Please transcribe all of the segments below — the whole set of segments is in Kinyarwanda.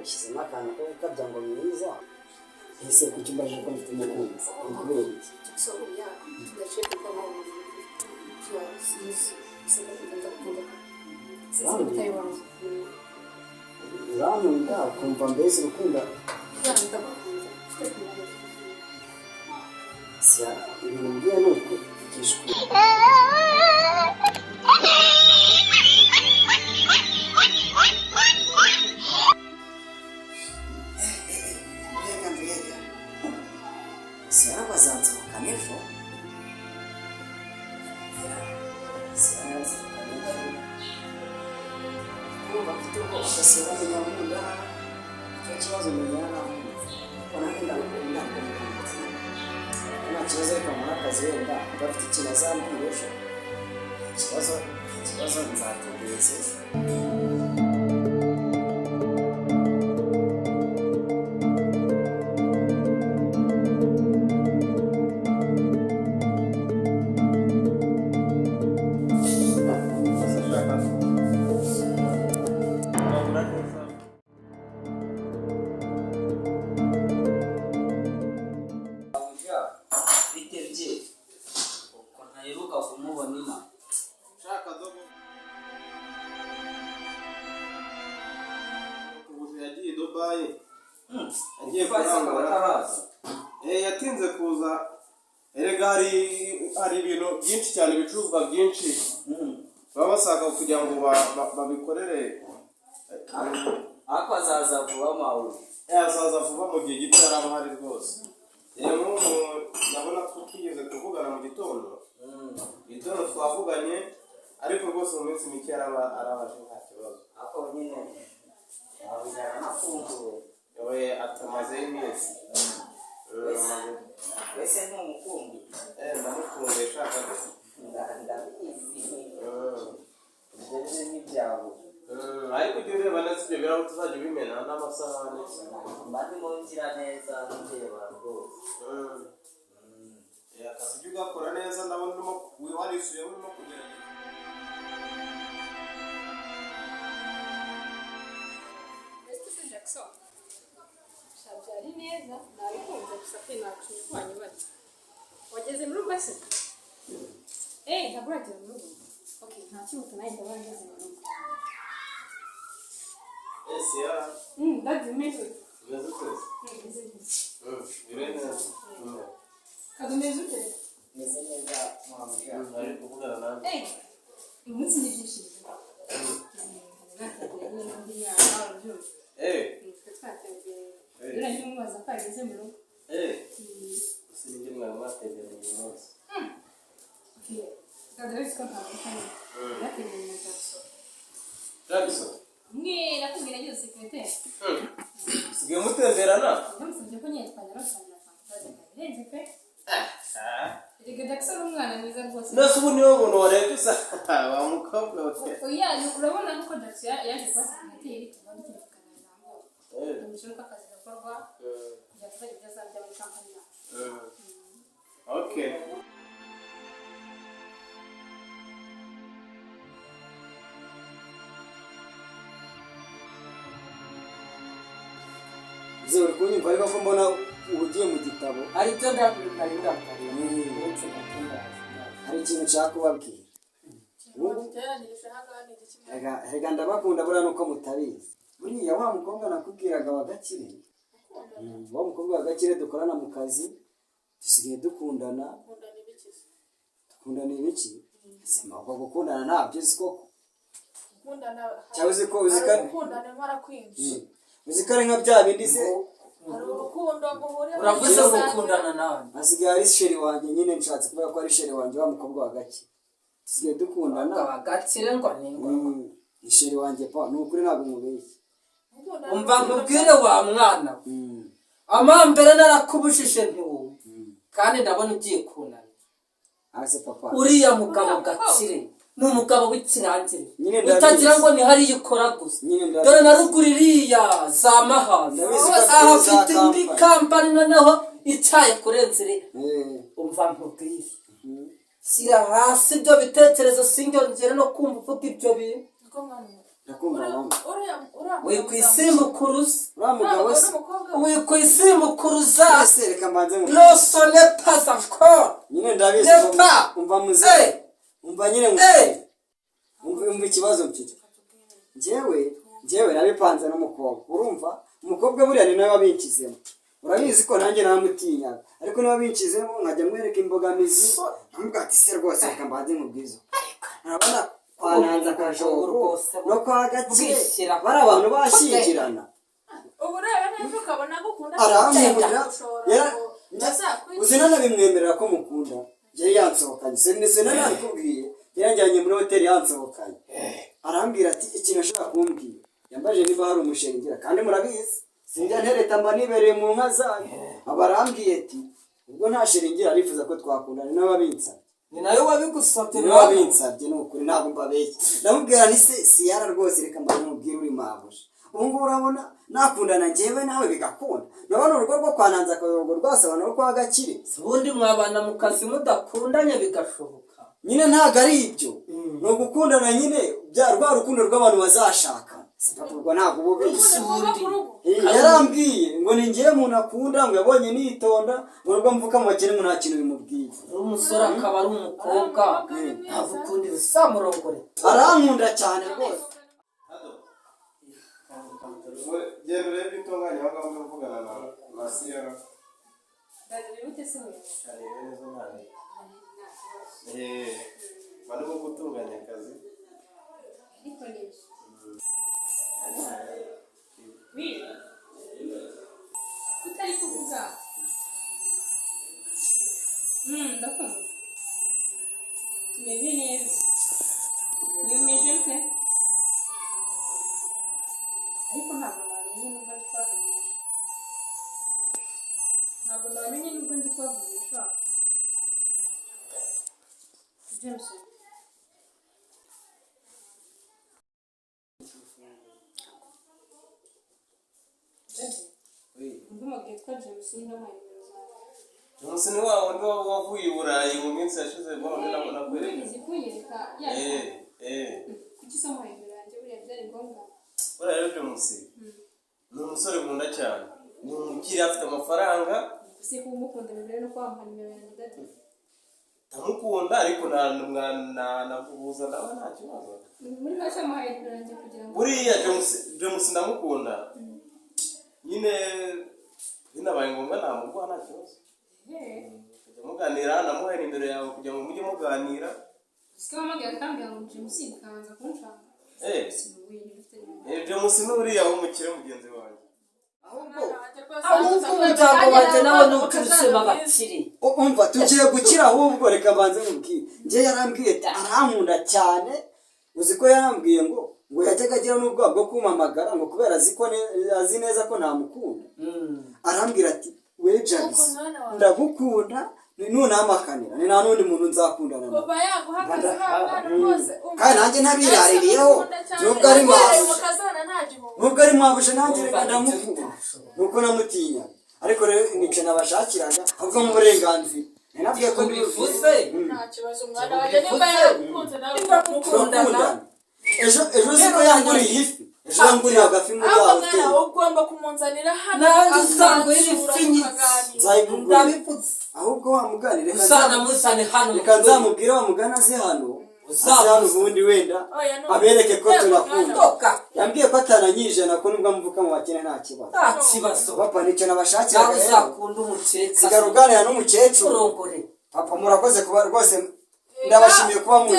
ushyizemo akantu ko gukabya ngo mwiza ese kuki mbaje ko mfite umukunzi ni kubera iki urankunda ukumva mbese urukundo ibintu mbwiye ni uko igishwi Será bazanza mukanejo kuba mfite ubwoba ugaseba umunyamunda icyo kibazo menyana wanakunda gukunda nta kibazo ariko muri akazi wenda udafite ikintu azambwira ejo ikibazo nzategereza ejo agiye kurangura yatinze kuza erega hari ibintu byinshi cyane ibicuruzwa byinshi baba bashaka kugira ngo babikorere ariko azaza vuba mawe azaza vuba mu gihe gito yaraba hari rwose rero nabona twigeze kuvugana mu gitondo twavuganye ariko rwose mu minsi mike arabaje nta kibazo ako nyine abijyana nafunguwe we atamaze iminsi wese ntumukumbi ndamukunze shaka ndabizi ibyo n'ibyago ariko ujye ureba neza ibyo biraho tuzajya ubimena n'amasahani mba ndimo ngira neza ndeba rwose akazi ujye ugakora neza ndabona urimo warisuye urimo kugerageza Shabyari neza nabikunze gusa pe nacuye kwanye bati wageze muri rugo se ntabwo uragera mu rugo okay nta kibuto nayo ndaba ngeze mu rugo ya ndadi meze meze twese birene kadumeze ute meze neza mwamubwira ari kuvugana nawe umunsi ni byishimo Yura ni mwaza kwa ageze mu rugo. Usinige mwana mwategera uyu munsi. Okay. Kadari ko ntabwo yategera mu gaso. Jackson. Mwe nakubwira yose kwete. Sigiye mutemberana? Ndamusabye ko nyine twanyarosana kandi birenze pe. Ege Jackson umwana mwiza rwose. Nase ubu niwe muntu warebye sa wa mukobwa we. Oya urabona ko Jackson yaje kwasa kinateri tubandi Nishaka kazi gakorwa kujya tuzajya byazajya muri kampani yacu. Okay. Ze uri kunyumva ariko ko mbona ubugiye mu gitabo ari byo ndarinda hari ikintu nshaka kubabwira rega ndabakunda buriya nuko mutabizi buriya wa mukobwa nakubwiraga wa Gakire wa mukobwa wa Gakire dukorana mu kazi dusigaye dukundana ibiki sema ko gukundana ntabyo uzi koko cyangwa uzi ko gukundana nk'arakwinshi uzikare nka bya bindi se hari urukundo guhurira uravuze gukundana nawe asigaye ari sheri wanjye nyine nshatse kuvuga ko ari sheri wanjye wa mukobwa wa Gakire dusigaye dukundana wa Gakire ngo ni sheri wanjye pa nukuri ntabwo mubeshye umva nkubwire wa mwana amambere narakubujije ntiwo kandi ndabona ugiye kunana ase papa uriya mugabo Gakire ni umugabo w'ikirangire utagira ngo ni hariya ukora gusa dore na ruguru iriya za Mahanga aho afite indi kampani noneho icyaye kurenzere umva nkubwire sira hasi ibyo bitekerezo singongere no kumva uvuga ibyo bintu ndakumva mama wikwisimbukuruza uriya mugabo se wikwisimbukuruza ese reka mbanze mu noso ne pas encore nyine ndabizi Nepa. umva muze umva nyine umva ikibazo mfite njyewe nabipanze n'umukobwa urumva umukobwa buriya ni nawe wabinkizemo urabizi ko nanjye namutinyaga ariko niba binkizemo nkajya mwereka imbogamizi nkamubwira ati se rwose reka mbanze mubwizo nabona kwananza akajogoro no kwa gakire bari abantu bashyingirana ubu rero neza ukabona gukunda arankunda uzi nanabimwemerera ko mukunda yari yansohokanye se nanabikubwiye yanjyanye muri hoteli yansohokanye arambwira ati ikintu ashobora kumbwira yambaje niba hari umushengira kandi murabizi sinjya ntereta mba nibereye mu nka zanyu aba arambwiye ati ubwo nta sheringira arifuza ko twakundana n'ababinsabye ni nayo wabigusabye niba wabinsabye ni ukuri ntabwo mbabeshye ndamubwira ni se siyara rwose reka mba namubwire uri mabuja ubu ngubu urabona nakundana njyewe nawe bigakunda nabona urugo rwo kwananza akayogo rwasaba no kwa gakire ubundi mwabana mu kazi mudakundanye bigashoboka nyine ntabwo ari ibyo ni ugukundana nyine rwa rukundo rw'abantu bazashaka ubwo ntabwo uba ubizi yarambwiye ngo ni ngewe umuntu akunda ngo yabonye nitonda ngo nubwo mvuka mu bakene ngo nta kintu bimubwiye umusore akaba ari umukobwa ntabwo ukundira usamurongore arankunda cyane rwose genda urebe itunganye aho ngaho mvugana na siyara barimo gutunganya akazi utari kuvuga ndakumva tumeze neza niyo umeze ute ariko ntabwo namenye nubwo ndi kubavugisha James ndumubwiye ko James n'amayiniro zawe James ni wa wundi wavuye i Burayi mu minsi yashize mbona nakwereka uzi kunyereka kuki se amayiniro yanjye buriya byari ngombwa buriya rero James ni umusore nkunda cyane ni umukiriya afite amafaranga si kumukunda mbere no kwamuha nimero yanjye dati ndamukunda ariko nakubuza nawe nta kibazo muri make amuhaye nimero yanjye kugira ngo buriya James ndamukunda nyine binabaye ngombwa namuguha nta kibazo kujya muganira namuhaye nimero yawe kugira ngo mujye muganira sikamamaga akambwira ngo James kabanza kunshaka James ni uriya w'umukire mugenzi wanjye ahubwo umuryango wanjye nawe n'ubucuruzi bagakiri umva tugiye gukira ahubwo reka mbanze mubwire njye yarambwiye arankunda cyane uzi ko yarambwiye ngo yajyaga agira n'ubwoba bwo kumpamagara ngo kubera azi neza ko ntamukunda arambwira ati we James ndagukunda nunamakanira ni nta n'undi muntu nzakundana nawe kandi nanjye ntabiraririyeho nubwo ari mwabuje nanjye reka ndamukunda nuko namutinya ariko rero nicyo nabashakiraga ahubwo mu burenganzira nabwiye ko bivuze nta kibazo umwana wanjye nimba yaragukunze nawe mukundana ejo siko yanguriye ifi ejo yanguriye agafi muri ya hoteli ugomba kumunzanira hano nanjye usanga iri ndabipfutse ahubwo wamuganire usana musane hano reka nzamubwire wamugana aze hano hano ubundi wenda abereke ko tunakunda yambwiye ko atananyijana ko nubwo mvuka mu bakene nta kibazo nta kibazo papa nicyo nabashakiraga nawe uzakunda umukecuru sigara uganira n'umukecuru papa murakoze kuba rwose ndabashimiye kuba mwe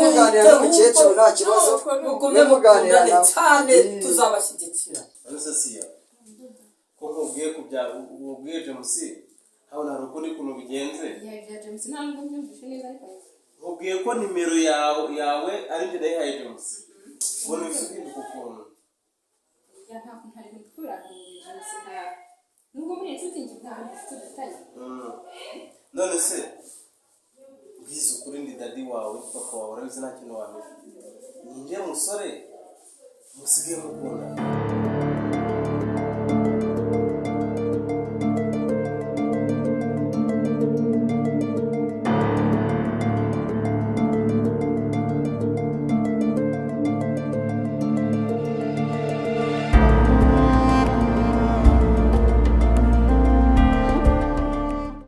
muganira n'umukecuru nta kibazo mugume muganira cyane tuzabashyigikira Anasasiya ko nkubwiye James habona hari ukundi kuntu bigenze ya James ntabwo mbyumvishe neza ariko nkubwiye ko nimero yawe ari njye nayihaye James ubona ibisubizo ukuntu ya ntabwo ntari gukura James nubwo muri inshuti njye ntabwo dufitanye none se bizo kuri ndi dadi wawe papa wawe urabizi nta kintu wamenya ni njye musore musigaye mukunda